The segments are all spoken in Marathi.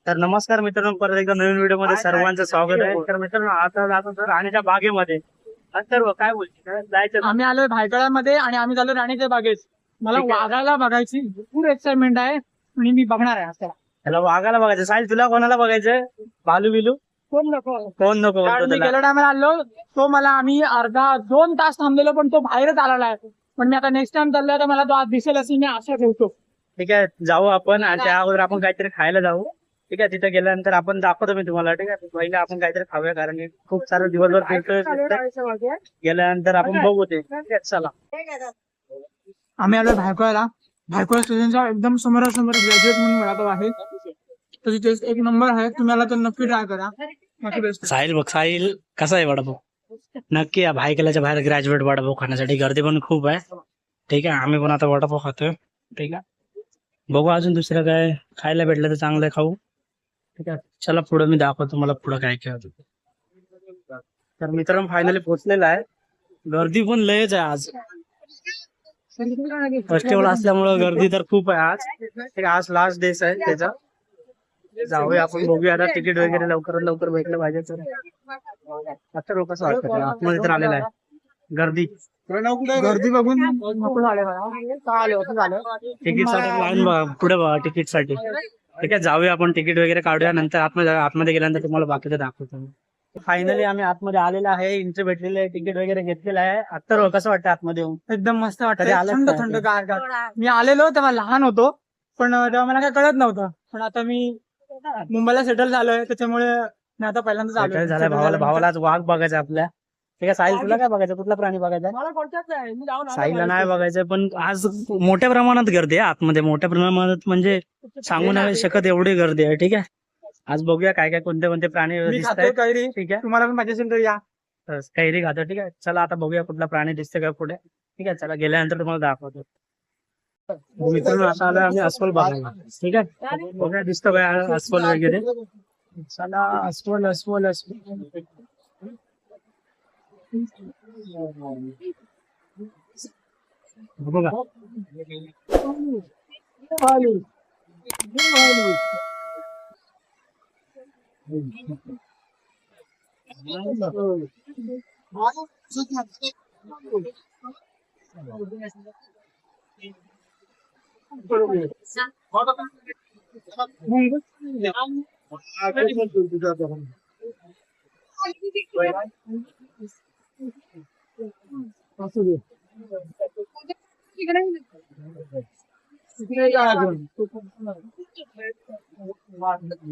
तर नमस्कार मित्रांनो, परत एकदा नवीन व्हिडिओ मध्ये सर्वांचं स्वागत आहे. तर मित्रांनो, आता जातो तर राणीच्या बागेमध्ये. तर काय बोलते जायचं? आम्ही आलोय भायखळ्यामध्ये आणि आम्ही चालू राणीच्या बागेत. मला ठीक आहे. वाघाला बघायची भरपूर एक्साइटमेंट आहे आणि मी बघणार आहे आज त्याला. त्याला वाघाला बघायचं. साहिल, तुला कोणाला बघायचं? भालू बिलू कोण नको कोण नको कारण म्हणतो मी त्याला? गेल्या टायमाला आलो तो मला आम्ही अर्धा 2 तास थांबलेलो पण तो बाहेरच आलेला आहे. पण मी आता नेक्स्ट टाइम चाललोय तर मला तो आज दिसेल अशी मी आशा ठेवतो. ठीक आहे, जाऊ आपण. आणि त्या अगोदर आपण काहीतरी खायला जाऊ. ठीक आहे, तिथे गेल्यानंतर आपण दाखवतो मी तुम्हाला. ठीक आहे, पहिले आपण काहीतरी खाऊया, कारण की खूप सारं दिवसभर फिरतोय. गेल्यानंतर आपण बघू ते. ठीक आहे, चला. आम्ही आलोय भायखळ्याला. भायखळा स्टेशनच्या एकदम समोरासमोर ग्रॅज्युएट म्हणून वडापाव आहे. तर तिथे एक नंबर आहे, तुम्ही आला तर नक्की ट्राय करा. बाकी बेस्ट. साहिल बघ, साहिल कसा आहे वडापाव? नक्की या भायखळ्याच्या बाहेर ग्रॅज्युएट वडापाव खाण्यासाठी गर्दी पण खूप आहे. ठीक आहे, आम्ही पण आता वडापाव खातोय. ठीक आहे, बघू अजून दुसरं काय खायला भेटलं तर चांगलं खाऊ. ठीक आहे, चला पुढे मी दाखवतो मला पुढं काय काय होतं. तर मित्रांनो, फायनली पोहोचलेला आहे. गर्दी पण लयच आहे आज. फेस्टिवल असल्यामुळं गर्दी तर खूप आहे आज. ठीक आहे, आज लास्ट डेस आहे त्याचा. जाऊया आपण, बघूया आता. तिकीट वगैरे लवकरात लवकर भेटलं पाहिजे. तर आता लोक कसं वाटतं आतमध्ये तर आलेला आहे गर्दी. गर्दी बघून नको झाले मला. का आले असं झालं. तिकीट साठी लाईन बघा, पुढे बघा तिकीट साठी. ठीक आहे, जाऊया आपण, तिकीट वगैरे काढूया. नंतर आतमध्ये गेल्यानंतर तुम्हाला बाकीचं दाखवतो. फायनली आम्ही आतमध्ये आलेला आहे. एंट्री भेटलेली आहे, तिकीट वगैरे घेतलेलं आहे. आता कसं वाटतं आतमध्ये येऊन? एकदम मस्त वाटतं. कधी आलात थंड का? थंड गार. मी आलेलो तेव्हा लहान होतो पण तेव्हा मला काय कळत नव्हतं. पण आता मी मुंबईला सेटल झालोय त्याच्यामुळे मी आता पहिल्यांदाच Settle झालाय. भावाला आज वाघ बघायचा आपल्या. ठीक आहे, साहिल तुला काय बघायचं? कुठला प्राणी बघायचा? मला कोणत्याच नाही. मी जाऊन आलो साहिलला नाही बाहेर. बघायचं, पण आज मोठ्या प्रमाणात गर्दी आहे आतमध्ये. मोठ्या प्रमाणात म्हणजे सांगू नाही शकत एवढी गर्दी आहे. ठीक आहे, आज बघूया काय काय कोणते कोणते प्राणी मी दिसत खातोय आहेत. कैरी. ठीक आहे, तुम्हाला पण पाहिजे असेल तर या. कैरी खातो. ठीक आहे, चला आता बघूया कुठला प्राणी दिसतोय का पुढे. ठीक आहे, चला गेल्यानंतर तुम्हाला दाखवतो. मित्रांनो, आता आलोय आम्ही अस्वल बघायला. ठीक आहे, बघूया दिसतो काय अस्वल वगैरे. चला, अस्वल अस्वल अस्वल. बघा,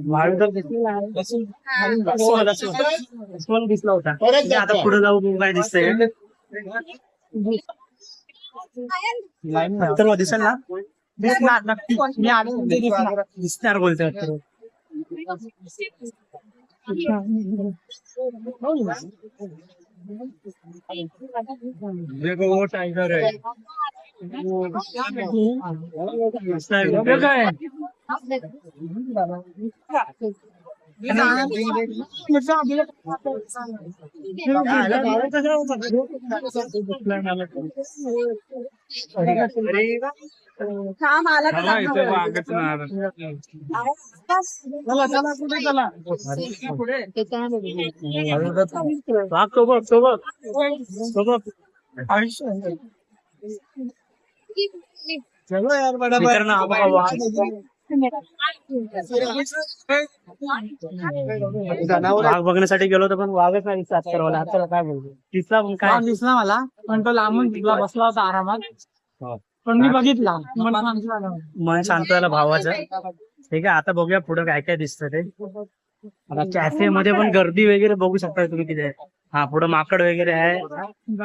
वाळू तर दिसलेला आहे. अस्वल अस्वल दिसला होता. ठीक आहे, आता पुढे जाऊ, बघू काय दिसतंय. तर दिसेल ना? दिसणार नक्की. मी आलो म्हणजे दिसणार. दिसणार बोलतोय तर. देखो वो टाइगर है. काय चलो यार, मित्रांनो, आम्हाला वाघ बघण्यासाठी गेलो होतो, पण वाघच नाही दिसला सर्वाला. आता काय बोलतो, दिसला पण काय? दिसला मला पण तो लांबून दिसला, बसला होता आरामात. पण मी बघितला मन शांत झालं भावाचं. ठीक आहे, आता बघूया पुढे काय काय दिसतं ते. आता कॅफे मध्ये पण गर्दी वगैरे बघू शकता तुम्ही तिथे. हा, पुढे माकड वगैरे आहे.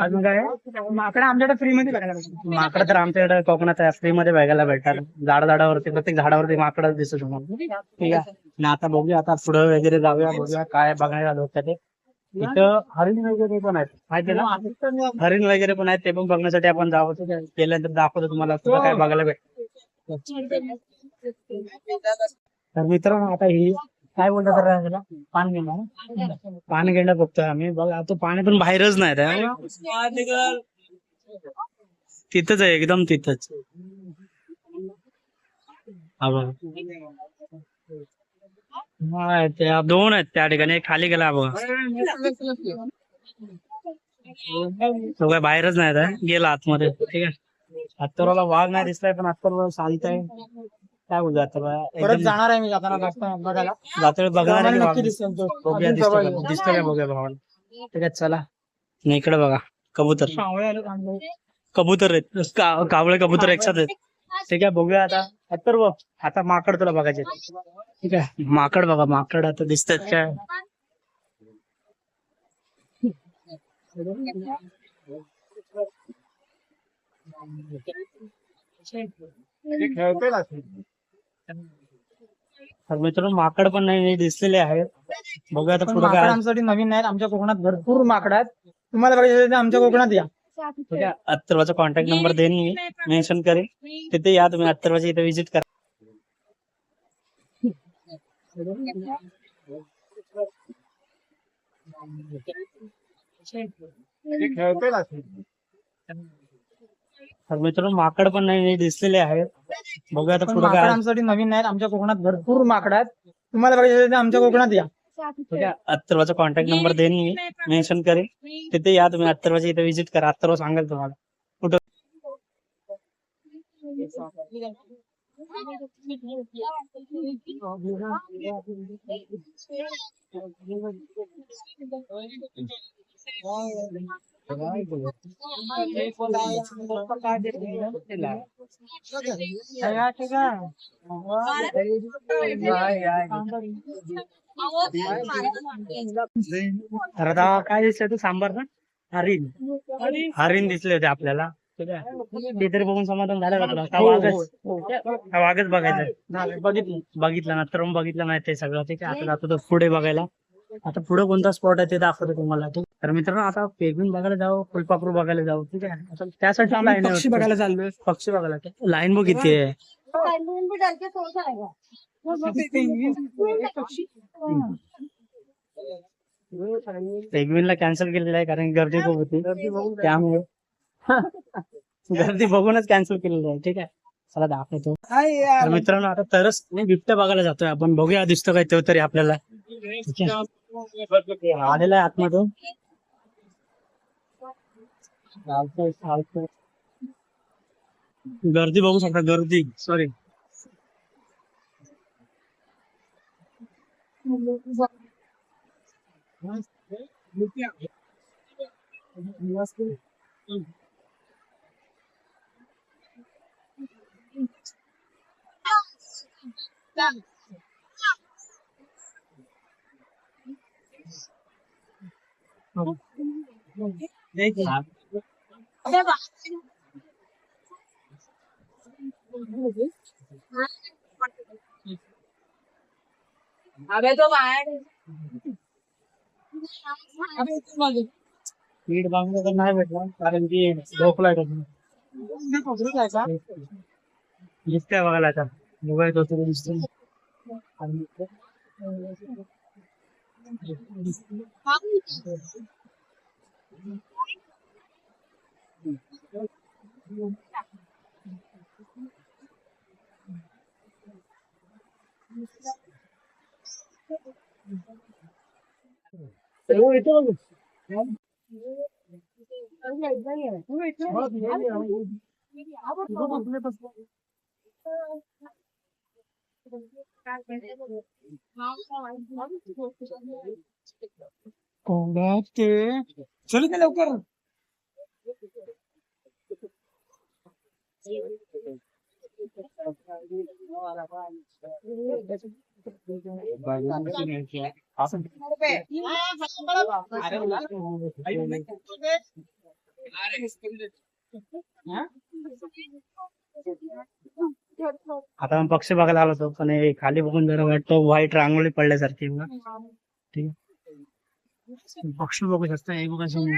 अजून काय आहे? माकडे आमच्याकडे फ्री मध्ये बघायला भेटतात. माकड तर आमच्याकडे कोकणात फ्री मध्ये बघायला भेटतात. झाडावरती, प्रत्येक झाडावरती माकड दिसत तुम्हाला. ठीक आहे, आणि आता बघूया, आता पुढे वगैरे जाऊया, बघूया काय बघायला होतं ते. इथं हरिण वगैरे पण आहेत, माहिती ना? हरिण वगैरे पण आहेत, ते पण बघण्यासाठी आपण जावं. गेल्यानंतर दाखवतो तुम्हाला पुढे काय बघायला भेटतं. तर मित्रांनो, आता ही काय बोलतात त्याला? पानगेंडा. पानगेंडा बघतोय आम्ही. बघा, आता पाणी पण बाहेरच नाही त्या. तिथंच आहे, एकदम तिथंच. हा बघा, हा, त्या दोन आहेत त्या ठिकाणी, एक खाली गेला बघा. तो काय बाहेरच नाही आता, गेला आतमध्ये. ठीक आहे, अत्तरवाला वाघ नाही दिसलाय, पण अत्तर शांत आहे. काय बोलतो अत्तरवा परत एकदम जाणार आहे मी जाताना जाता बघायला. जातोय बघणार आहे की नक्की वाघ? दिसेल तो. बघूया अजून दिसतो जवळ का, आहे. दिसतो काय बघूया भावाला. ठीक आहे चला. आणि इकडे बघा कबूतर, कावळे आले चांगले. कबूतर आहेत, कावळे कबूतर एकसाथ आहेत. ठीक आहे बघूया आता. अत्तर्व आता माकड तुला बघायचे. ठीक आहे, माकड बघा, माकड आता दिसतात काय. तर मित्रांनो माकड पण नाही दिसलेले आहेत. बघूया आता पण पुढे माकड काय. आमच्यासाठी नवीन नाहीत. आमच्या कोकणात भरपूर माकड आहेत. तुम्हाला बघायचं असेल तर आमच्या कोकणात या. ठीक आहे, अत्तरवाचा कॉन्टॅक्ट नंबर देईन मी, मेन्शन करेन. तिथे या तुम्ही, अत्तरवाच्या इथे विजिट करा. तर मित्रांनो माकड पण नाही दिसलेले आहेत. बघूया आता पण पुढे माकड काय. आमच्यासाठी नवीन नाहीत. आमच्या कोकणात भरपूर माकड आहेत. तुम्हाला बघायचं असेल तर आमच्या कोकणात या. ठीक आहे, अत्तरवाचा कॉन्टॅक्ट नंबर देईन मी, मेन्शन करेन. तिथे या तुम्ही, अत्तरवाच्या इथे विजिट करा. अत्तरवा सांगेल तुम्हाला कुठं. तर आता काय दिसलं तू सांबार ना, हरिण. हरिण दिसले होते आपल्याला. ठीक आहे, ते तरी बघून समाधान झालं का तुला? हा वाघच, हा वाघच बघायचा. बघितलं ना तर बघितलं नाही ते सगळं. ठीक आहे, आता जातो तो पुढे बघायला. आता पुढे कोणता स्पॉट आहे ते दाखवतो तुम्हाला. ठीक आहे? तर मित्रांनो आता पेंग्विन बघायला जाऊ, फुलपाखरू बघायला जाऊ. ठीक आहे, आता त्यासाठी आम्ही लाईन पक्षी बघायला चाललोय. पक्षी बघायला. लाईन बघ किती आहे. पेंग्विनला कॅन्सल केलेलं आहे कारण गर्दी खूप होती, त्यामुळे गर्दी बघूनच कॅन्सल केलेलं आहे. ठीक आहे, चला दाखवतो. तर मित्रांनो आता तरच बिबट्या बघायला जातोय आपण. बघूया दिसतो काय तो तरी आपल्याला. ठीक आहे, आलेला आहे आतमधून. चालतंय, चालतंय. गर्दी बघू शकता, गर्दी. सॉरी, अबे तो बाहेर स्पीड बघायला तर नाही भेटला कारण की झोपलाय तो. दिसतंय बघायला आता. मोबाईल होतो दिसतो. चल की लवकर. आता आपण पक्षी बघायला आलो होतो, पण हे खाली बघून जरा वाटतं व्हाईट रांगोळी पडल्यासारखी बघा. ठीक आहे, पक्षी बघू शकता. हे बघा समोर.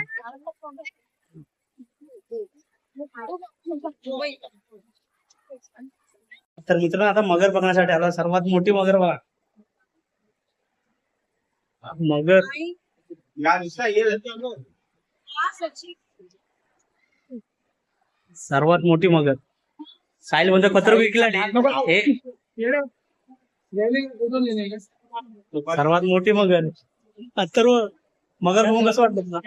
तर मित्रांनो आता मगर बघण्यासाठी आलो. सर्वात मोठी मगर बघा, मगर. सर्वात मोठी मगर. साहिल म्हणजे पत्र विकला. सर्वात मोठी मगर अथर्व मगर बघून कसं वाटलं तुला?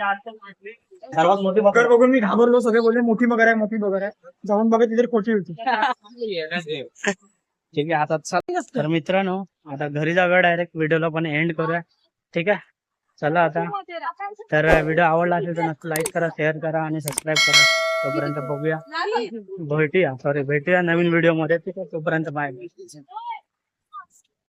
सर्वात मोठी मगर मगर बघून मी घाबरलो. सगळे बोलले मोठी मगर आहे, मोठी मगर आहे. जाऊन बघा तिथे खोटी होती. ठीक आहे आता चल. तर मित्रांनो आता घरी जाऊया डायरेक्ट, व्हिडिओला पण एंड करूया. ठीक आहे चला आता. तर व्हिडिओ आवडला असेल तर नक्की लाईक करा, शेअर करा आणि सबस्क्राईब करा. तोपर्यंत भेटूया नवीन व्हिडिओ मध्ये. ठीक आहे तोपर्यंत बाय.